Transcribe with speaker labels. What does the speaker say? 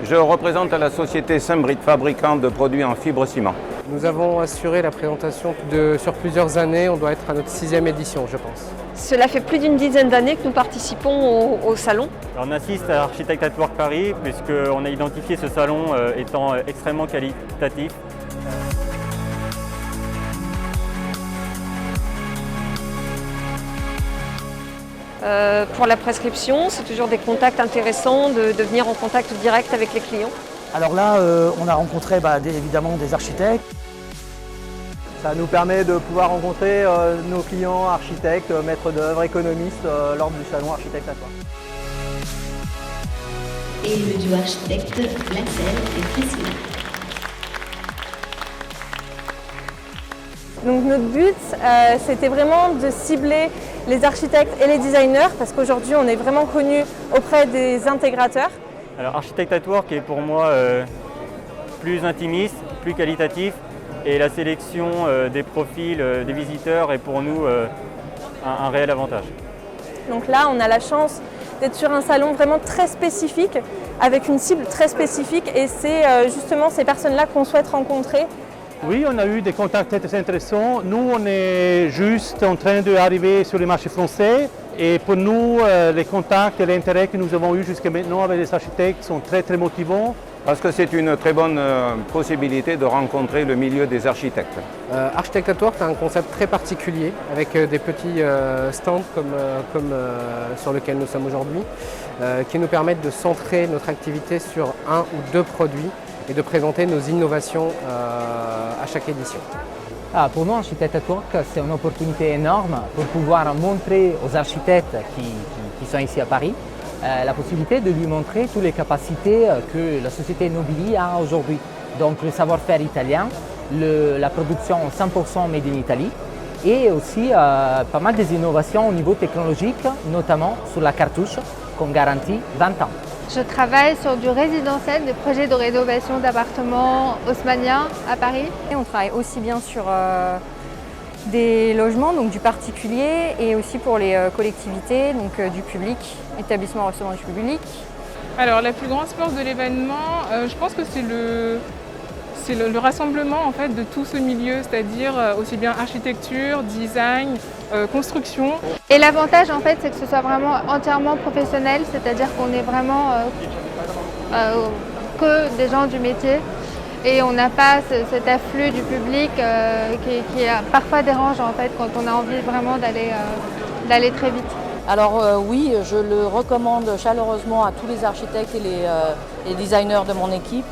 Speaker 1: Je représente la société Saint-Britt, fabricant de produits en fibre ciment.
Speaker 2: Nous avons assuré la présentation sur plusieurs années, on doit être à notre 6e édition je pense.
Speaker 3: Cela fait plus d'une dizaine d'années que nous participons au salon.
Speaker 4: Alors, on assiste à Architect at Work Paris puisqu'on a identifié ce salon étant extrêmement qualitatif.
Speaker 3: Pour la prescription, c'est toujours des contacts intéressants de venir en contact direct avec les clients.
Speaker 5: Alors là, on a rencontré évidemment des architectes.
Speaker 6: Ça nous permet de pouvoir rencontrer nos clients architectes, maîtres d'œuvre, économistes lors du salon Architect at Work.
Speaker 7: Et le duo architecte, Laxel et Priscilla.
Speaker 8: Donc notre but, c'était vraiment de cibler les architectes et les designers parce qu'aujourd'hui on est vraiment connu auprès des intégrateurs.
Speaker 4: Alors Architect at Work est pour moi plus intimiste, plus qualitatif et la sélection des profils des visiteurs est pour nous un réel avantage.
Speaker 8: Donc là on a la chance d'être sur un salon vraiment très spécifique avec une cible très spécifique et c'est justement ces personnes-là qu'on souhaite rencontrer.
Speaker 9: Oui, on a eu des contacts très intéressants. Nous, on est juste en train d'arriver sur le marché français. Et pour nous, les contacts et l'intérêt que nous avons eu jusqu'à maintenant avec les architectes sont très motivants.
Speaker 1: Parce que c'est une très bonne possibilité de rencontrer le milieu des architectes.
Speaker 2: Architect at Work a un concept très particulier avec des petits stands comme sur lequel nous sommes aujourd'hui qui nous permettent de centrer notre activité sur un ou deux produits et de présenter nos innovations à chaque édition.
Speaker 10: Pour nous, Architect at Work, c'est une opportunité énorme pour pouvoir montrer aux architectes qui sont ici à Paris la possibilité de lui montrer toutes les capacités que la société Nobili a aujourd'hui. Donc le savoir-faire italien, la production 100% made in Italy et aussi pas mal des innovations au niveau technologique, notamment sur la cartouche qu'on garantit 20 ans.
Speaker 11: Je travaille sur du résidentiel, des projets de rénovation d'appartements haussmanniens à Paris.
Speaker 12: Et on travaille aussi bien sur des logements, donc du particulier, et aussi pour les collectivités, donc du public, établissements recevant du public.
Speaker 13: Alors la plus grande force de l'événement, je pense que c'est le rassemblement en fait, de tout ce milieu, c'est-à-dire aussi bien architecture, design, construction.
Speaker 11: Et l'avantage en fait, c'est que ce soit vraiment entièrement professionnel, c'est-à-dire qu'on est vraiment que des gens du métier et on n'a pas cet afflux du public qui parfois dérange en fait quand on a envie vraiment d'aller très vite.
Speaker 14: Alors oui, je le recommande chaleureusement à tous les architectes et les designers de mon équipe.